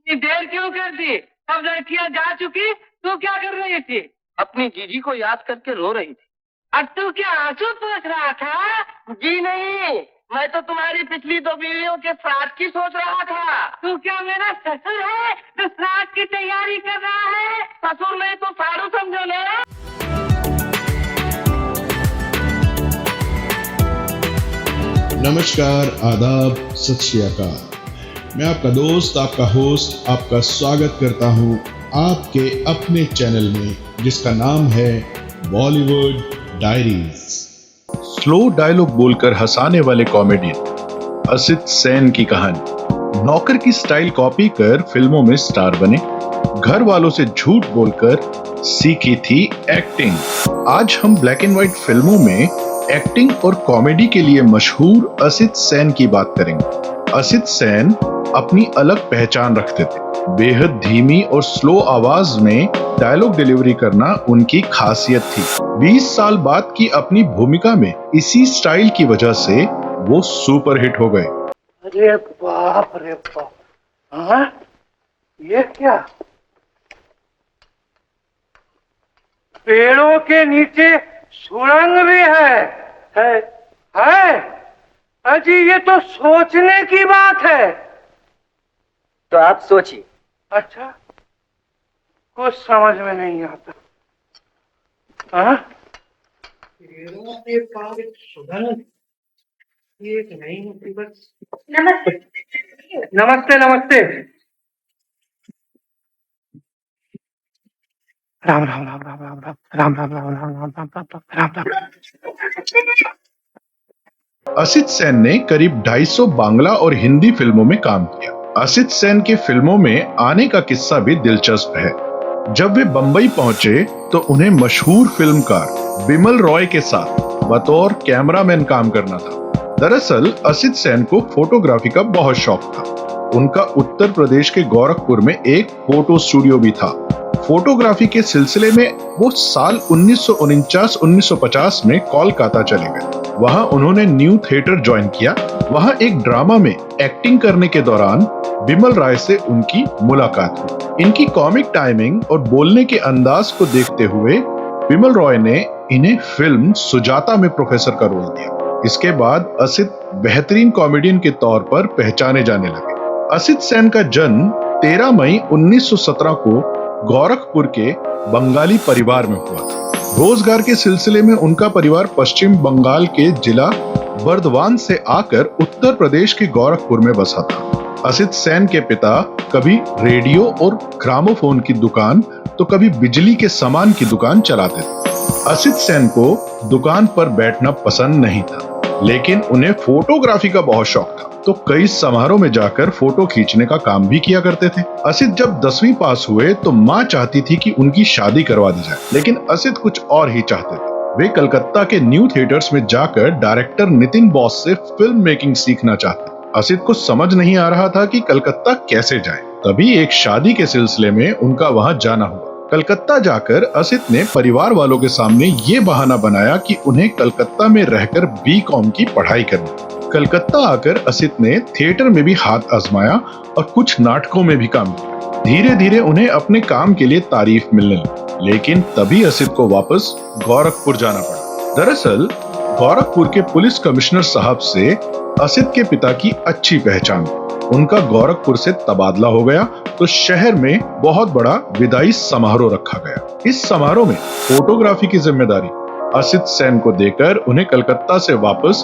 इतनी देर क्यों कर दी? सब लड़कियां जा चुकी, तू क्या कर रही थी? अपनी जीजी को याद करके रो रही थी। और तू क्या आंसू पोंछ रहा था? जी नहीं, मैं तो तुम्हारी पिछली 2 बीवियों के श्राद्ध की सोच रहा था। तू क्या मेरा ससुर है तो श्राद्ध की तैयारी कर रहा है? ससुर नहीं तो सारू समझो ना। नमस्कार, आदाब, सत श्री अकाल। मैं आपका दोस्त, आपका होस्ट, आपका स्वागत करता हूं आपके अपने चैनल में जिसका नाम है बॉलीवुड डायरीज। स्लो डायलॉग बोलकर हंसाने वाले कॉमेडियन असित सेन की कहानी। नौकर की स्टाइल कॉपी कर फिल्मों में स्टार बने, घर वालों से झूठ बोलकर सीखी थी एक्टिंग। आज हम ब्लैक एंड व्हाइट फिल्मों में एक्टिंग और कॉमेडी के लिए मशहूर असित सेन की बात करेंगे। असित सेन अपनी अलग पहचान रखते थे। बेहद धीमी और स्लो आवाज में डायलॉग डिलीवरी करना उनकी खासियत थी। 20 साल बाद की अपनी भूमिका में इसी स्टाइल की वजह से वो सुपर हिट हो गए। अरे बाप रे बाप, हाँ? ये क्या? पेड़ों के नीचे सुरंग भी है? अजी ये तो सोचने की बात है। तो आप सोचिए। अच्छा, कुछ समझ में नहीं आता। हाँ? पेड़ों के पास सुरंग, ये एक नई मुसीबत। नमस्ते। नमस्ते नमस्ते। राम राम राम राम राम राम राम राम राम राम राम राम राम राम राम। असित सेन ने करीब 250 बांग्ला और हिंदी फिल्मों में काम किया। असित सेन के फिल्मों में आने का किस्सा भी दिलचस्प है। जब वे बंबई पहुंचे तो उन्हें मशहूर फिल्मकार बिमल रॉय के साथ बतौर कैमरामैन काम करना था। दरअसल असित सेन को फोटोग्राफी का बहुत शौक था। उनका उत्तर प्रदेश के गोरखपुर में एक फोटो स्टूडियो भी था। फोटोग्राफी के सिलसिले में वो साल 1949-1950 में कोलकाता चले गए। वहां उन्होंने न्यू थिएटर ज्वाइन किया। वहां एक ड्रामा में एक्टिंग करने के दौरान बिमल राय से उनकी मुलाकात हुई। इनकी कॉमिक टाइमिंग और बोलने के अंदाज को देखते हुए बिमल रॉय ने इन्हें फिल्म सुजाता में प्रोफेसर का रोल दिया। इसके बाद असित बेहतरीन कॉमेडियन के तौर पर पहचाने जाने लगे। असित सेन का जन्म 13 मई 1917 को गोरखपुर के बंगाली परिवार में हुआ था। रोजगार के सिलसिले में उनका परिवार पश्चिम बंगाल के जिला बर्दवान से आकर उत्तर प्रदेश के गोरखपुर में बसा था। असित सेन के पिता कभी रेडियो और ग्रामोफोन की दुकान तो कभी बिजली के सामान की दुकान चलाते थे। असित सेन को दुकान पर बैठना पसंद नहीं था, लेकिन उन्हें फोटोग्राफी का बहुत शौक था, तो कई समारोह में जाकर फोटो खींचने का काम भी किया करते थे। असित जब 10वीं पास हुए तो माँ चाहती थी कि उनकी शादी करवा दी जाए, लेकिन असित कुछ और ही चाहते थे। वे कलकत्ता के न्यू थिएटर्स में जाकर डायरेक्टर नितिन बॉस से फिल्म मेकिंग सीखना चाहते। असित को समझ नहीं आ रहा था कि कलकत्ता कैसे जाए। तभी एक शादी के सिलसिले में उनका वहां जाना हुआ। कलकत्ता जाकर असित ने परिवार वालों के सामने ये बहाना बनाया कि उन्हें कलकत्ता में रहकर बीकॉम की पढ़ाई करनी। कलकत्ता आकर असित ने थिएटर में भी हाथ आजमाया और कुछ नाटकों में भी काम किया। धीरे धीरे उन्हें अपने काम के लिए तारीफ मिलने लगी, लेकिन तभी असित को वापस गोरखपुर जाना पड़ा। दरअसल गोरखपुर के पुलिस कमिश्नर साहब से असित के पिता की अच्छी पहचान। उनका गोरखपुर से तबादला हो गया तो शहर में बहुत बड़ा विदाई समारोह रखा गया। इस समारोह में फोटोग्राफी की जिम्मेदारी असित सेन को देकर उन्हें कलकत्ता से वापस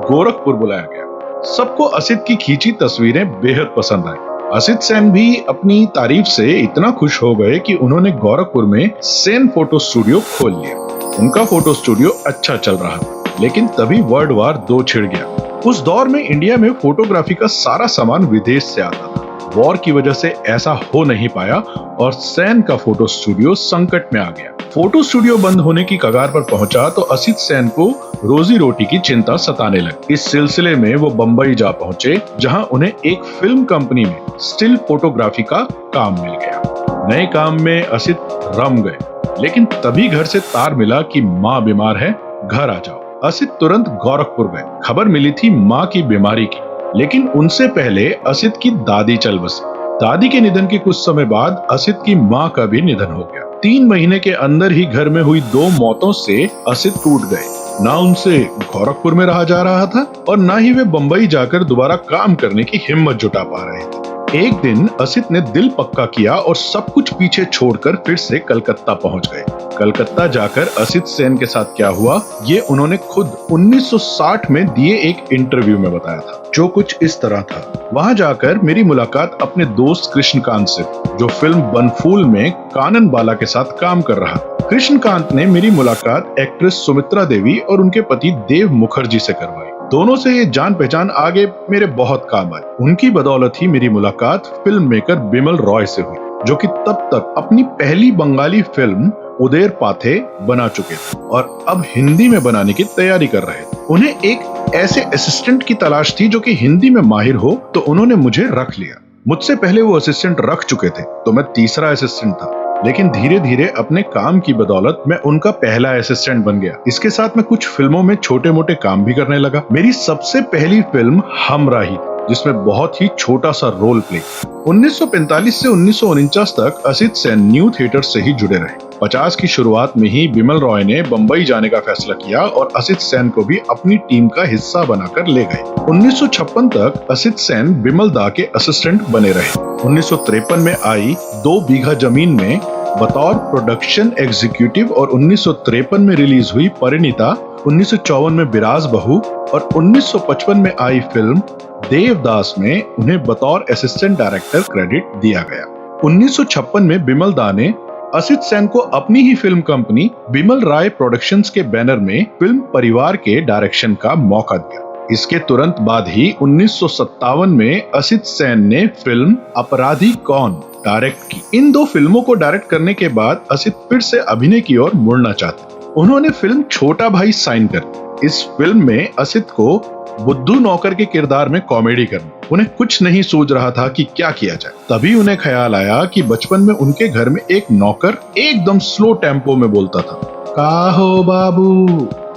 गोरखपुर बुलाया गया। सबको असित की खींची तस्वीरें बेहद पसंद आई। असित सेन भी अपनी तारीफ से इतना खुश हो गए कि उन्होंने गोरखपुर में सेन फोटो स्टूडियो खोल लिया। उनका फोटो स्टूडियो अच्छा चल रहा था, लेकिन तभी वर्ल्ड वार 2 छिड़ गया। उस दौर में इंडिया में फोटोग्राफी का सारा सामान विदेश से आता था। वॉर की वजह से ऐसा हो नहीं पाया और सेन का फोटो स्टूडियो संकट में आ गया। फोटो स्टूडियो बंद होने की कगार पर पहुंचा तो असित सेन को रोजी रोटी की चिंता सताने लगी। इस सिलसिले में वो बंबई जा पहुंचे, जहां उन्हें एक फिल्म कंपनी में स्टिल फोटोग्राफी का काम मिल गया। नए काम में असित रम गए, लेकिन तभी घर से तार मिला कि माँ बीमार है, घर आ जाओ। असित तुरंत गोरखपुर गए। खबर मिली थी माँ की बीमारी की, लेकिन उनसे पहले असित की दादी चल बसी। दादी के निधन के कुछ समय बाद असित की माँ का भी निधन हो गया। 3 महीने के अंदर ही घर में हुई 2 मौतों से असित टूट गए। ना उनसे गोरखपुर में रहा जा रहा था और ना ही वे बंबई जाकर दोबारा काम करने की हिम्मत जुटा पा रहे थे। एक दिन असित ने दिल पक्का किया और सब कुछ पीछे छोड़कर फिर से कलकत्ता पहुंच गए। कलकत्ता जाकर असित सेन के साथ क्या हुआ, ये उन्होंने खुद 1960 में दिए एक इंटरव्यू में बताया था, जो कुछ इस तरह था। वहां जाकर मेरी मुलाकात अपने दोस्त कृष्णकांत से, जो फिल्म बनफूल में कानन बाला के साथ काम कर रहा। कृष्णकांत ने मेरी मुलाकात एक्ट्रेस सुमित्रा देवी और उनके पति देव मुखर्जी से करवाई। दोनों से ये जान पहचान आगे मेरे बहुत काम आई। उनकी बदौलत ही मेरी मुलाकात फिल्म मेकर बिमल रॉय से हुई, जो कि तब तक अपनी पहली बंगाली फिल्म उदेर पाथे बना चुके थे और अब हिंदी में बनाने की तैयारी कर रहे थे। उन्हें एक ऐसे असिस्टेंट की तलाश थी जो कि हिंदी में माहिर हो, तो उन्होंने मुझे रख लिया। मुझसे पहले वो असिस्टेंट रख चुके थे, तो मैं तीसरा असिस्टेंट था। लेकिन धीरे धीरे अपने काम की बदौलत मैं उनका पहला असिस्टेंट बन गया। इसके साथ मैं कुछ फिल्मों में छोटे मोटे काम भी करने लगा। मेरी सबसे पहली फिल्म हमराही, जिसमें बहुत ही छोटा सा रोल प्ले। 1945 से 1949 तक असित सेन न्यू थिएटर से ही जुड़े रहे। 50 की शुरुआत में ही बिमल रॉय ने बंबई जाने का फैसला किया और असित सेन को भी अपनी टीम का हिस्सा बनाकर ले गए। 1956 तक असित सेन बिमल दा के असिस्टेंट बने रहे। 1953 में आई 2 बीघा जमीन में बतौर प्रोडक्शन एग्जीक्यूटिव और 1953 में रिलीज हुई परिणीता, 1954 में बिराज बहू और 1955 में आई फिल्म देवदास में उन्हें बतौर असिस्टेंट डायरेक्टर क्रेडिट दिया गया। 1956 में बिमल दा ने असित सेन को अपनी ही फिल्म कंपनी बिमल राय प्रोडक्शंस के बैनर में फिल्म परिवार के डायरेक्शन का मौका दिया। इसके तुरंत बाद ही 1957 में असित सेन ने फिल्म अपराधी कौन डायरेक्ट की। इन 2 फिल्मों को डायरेक्ट करने के बाद असित फिर से अभिनय की ओर मुड़ना चाहते। उन्होंने फिल्म छोटा भाई साइन कर दी। इस फिल्म में असित को बुद्धू नौकर के किरदार में कॉमेडी करनी। उन्हें कुछ नहीं सूझ रहा था कि क्या किया जाए। तभी उन्हें ख्याल आया कि बचपन में उनके घर में एक नौकर एकदम स्लो टेम्पो में बोलता था, का हो बाबू,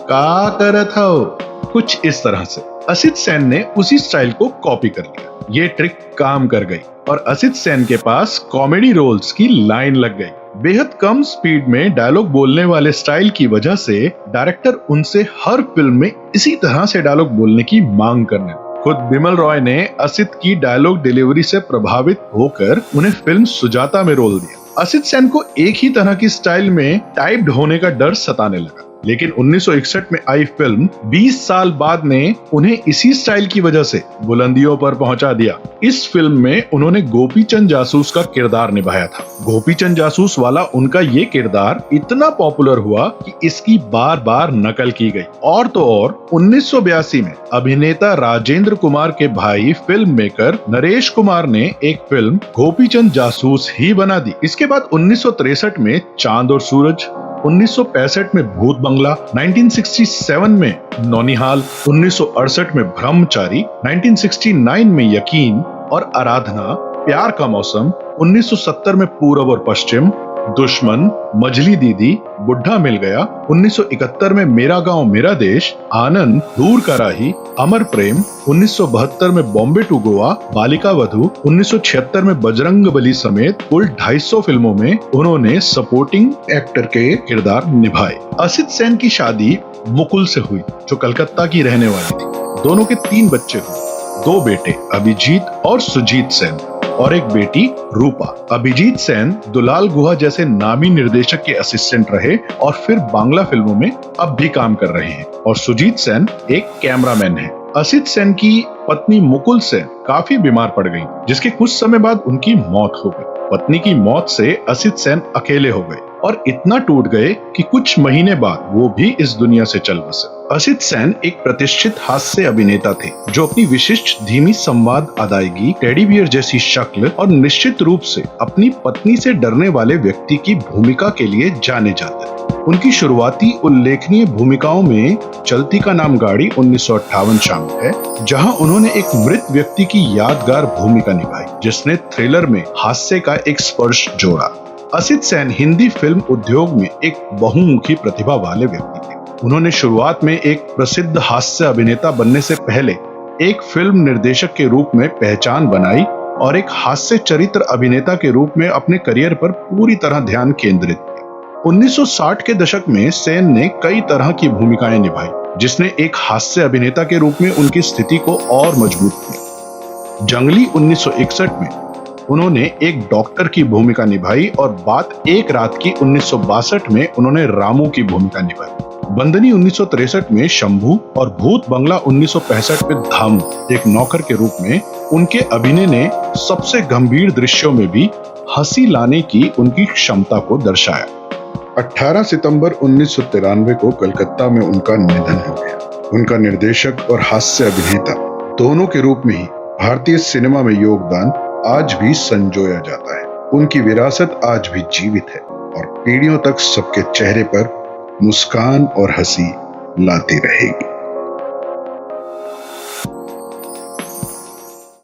का करत हो, कुछ इस तरह से। असित सेन ने उसी स्टाइल को कॉपी कर लिया। ये ट्रिक काम कर गई और असित सेन के पास कॉमेडी रोल्स की लाइन लग गई। बेहद कम स्पीड में डायलॉग बोलने वाले स्टाइल की वजह से डायरेक्टर उनसे हर फिल्म में इसी तरह से डायलॉग बोलने की मांग करने लगे। खुद बिमल रॉय ने असित की डायलॉग डिलीवरी से प्रभावित होकर उन्हें फिल्म सुजाता में रोल दिया। असित सेन को एक ही तरह की स्टाइल में टाइप्ड होने का डर सताने लगा। लेकिन 1961 में आई फिल्म 20 साल बाद ने उन्हें इसी स्टाइल की वजह से बुलंदियों पर पहुंचा दिया। इस फिल्म में उन्होंने गोपीचंद जासूस का किरदार निभाया था। गोपीचंद जासूस वाला उनका ये किरदार इतना पॉपुलर हुआ कि इसकी बार बार नकल की गई। और तो और 1982 में अभिनेता राजेंद्र कुमार के भाई फिल्म मेकर नरेश कुमार ने एक फिल्म गोपीचंद जासूस ही बना दी। इसके बाद 1963 में चांद और सूरज, 1965 में भूत बंगला, 1967 में नौनिहाल, 1968 में ब्रह्मचारी, 1969 में यकीन और आराधना, प्यार का मौसम, 1970 में पूरब और पश्चिम, दुश्मन, मझली दीदी, बुढ़ा मिल गया, 1971 में मेरा गांव मेरा देश, आनंद, दूर का राही, अमर प्रेम, 1972 में बॉम्बे टू गोवा, बालिका वधू, 1976 में बजरंग बली समेत कुल 250 फिल्मों में उन्होंने सपोर्टिंग एक्टर के किरदार निभाए। असित सेन की शादी मुकुल से हुई, जो कलकत्ता की रहने वाली थी। दोनों के 3 बच्चे हुए, 2 बेटे अभिजीत और सुजीत सेन और एक बेटी रूपा। अभिजीत सेन दुलाल गुहा जैसे नामी निर्देशक के असिस्टेंट रहे और फिर बांग्ला फिल्मों में अब भी काम कर रहे हैं और सुजीत सेन एक कैमरामैन है। असित सेन की पत्नी मुकुल सेन काफी बीमार पड़ गई, जिसके कुछ समय बाद उनकी मौत हो गई। पत्नी की मौत से असित सेन अकेले हो गए और इतना टूट गए कि कुछ महीने बाद वो भी इस दुनिया से चल बसे। असित सेन एक प्रतिष्ठित हास्य अभिनेता थे, जो अपनी विशिष्ट धीमी संवाद अदायगी, टेडी बियर जैसी शक्ल और निश्चित रूप से अपनी पत्नी से डरने वाले व्यक्ति की भूमिका के लिए जाने जाते हैं। उनकी शुरुआती उल्लेखनीय भूमिकाओं में चलती का नाम गाड़ी 1958 शामिल है, जहां उन्होंने एक मृत व्यक्ति की यादगार भूमिका निभाई, जिसने थ्रिलर में हास्य का एक स्पर्श जोड़ा। असित सेन हिंदी फिल्म उद्योग में एक बहुमुखी प्रतिभा वाले व्यक्ति थे। उन्होंने शुरुआत में एक प्रसिद्ध हास्य अभिनेता बनने से पहले एक फिल्म निर्देशक के रूप में पहचान बनाई और एक हास्य चरित्र अभिनेता के रूप में अपने करियर पर पूरी तरह ध्यान केंद्रित किया। 1960 के दशक में सेन ने कई तरह की भूमिकाएं निभाई, जिसने एक हास्य अभिनेता के रूप में उनकी स्थिति को और मजबूत किया। जंगली 1961 में उन्होंने एक डॉक्टर की भूमिका निभाई और बात एक रात की 1962 में उन्होंने रामू की भूमिका निभाई। बंदनी 1963 में शंभू और भूत बंगला 1965 में धामू एक नौकर के रूप में उनके अभिनय ने सबसे गंभीर दृश्यों में भी हंसी लाने की उनकी क्षमता को दर्शाया। 18 सितंबर 1993 को कलकत्ता में उनका निधन हो गया। उनका निर्देशक और हास्य अभिनेता दोनों के रूप में ही भारतीय सिनेमा में योगदान आज भी संजोया जाता है। उनकी विरासत आज भी जीवित है और पीढ़ियों तक सबके चेहरे पर मुस्कान और हंसी लाती रहेगी।